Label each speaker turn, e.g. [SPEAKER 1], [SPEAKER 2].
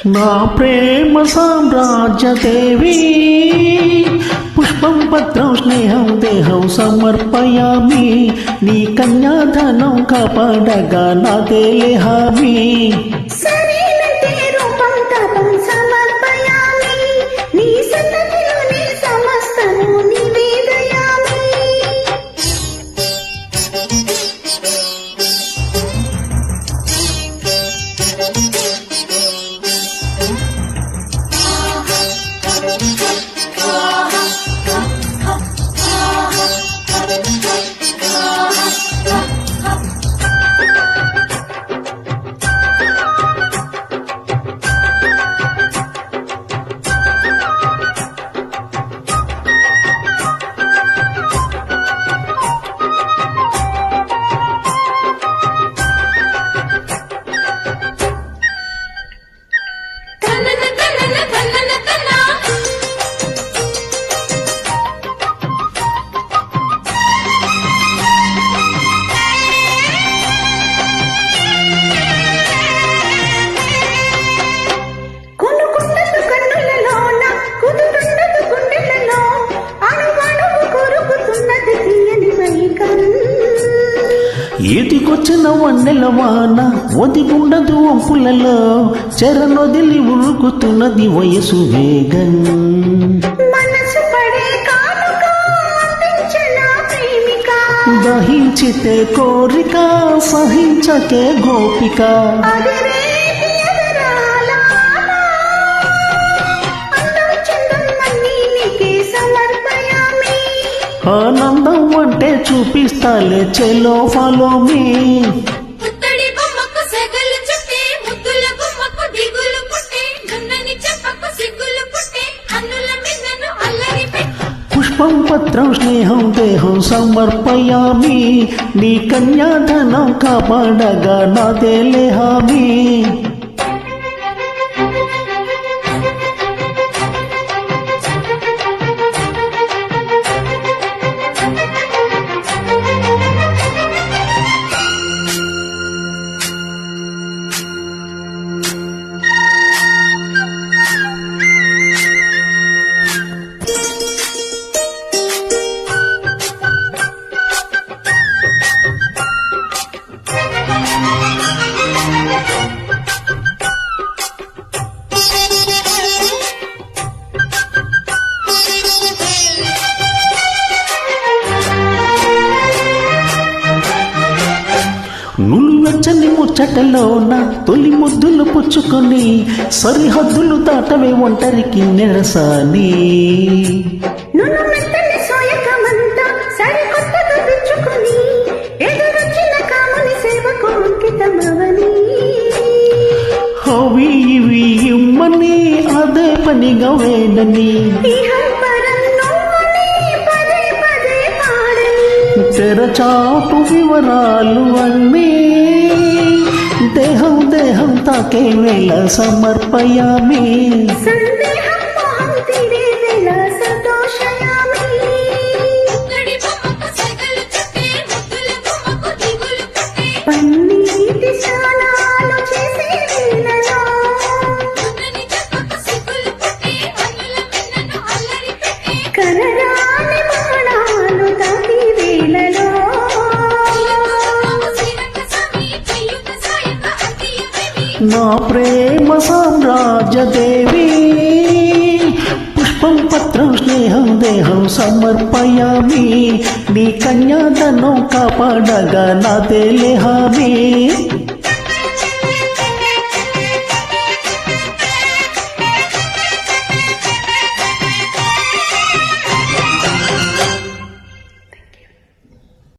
[SPEAKER 1] నా ప్రేమ సామ్రాజ్య దేవి పుష్పం పత్రం స్నేహం దేహం సమర్పయామి నీ కన్యాధనం కాపాడగా నాదేలే హామీ ఏటికొచ్చిన వన్నెల వాన ఒదిగుండదు వంపులలో చెరనొదిలి ఉరుకుతున్నది వయసు వేగం దహించితే కోరిక సహించకే గోపిక ఆనందం అంటే చూపిస్తాలే చెలో ఫాలో మీ పుష్పం పత్రం స్నేహం దేహం సమర్పయామి నీ కన్యాధనం కాపాడగా నాదేలే హామీ నులువెచ్చని ముచ్చటలోన తొలి ముద్దులు పుచ్చుకొని సరిహద్దులు దాటవే ఒంటరికి నిరసాని హవి ఇవి ఇమ్మని అదే పనిగా వేడని తెరచాటు వివరాలు అన్నీ దేహం దేహం తాకే వేళ సమర్పయామి నా ప్రేమ సామ్రాజ్య దేవి పుష్పం పత్రం స్నేహం దేహం సమర్పయామి నీ కన్యాధనం కాపాడగా నాదేలే హామీ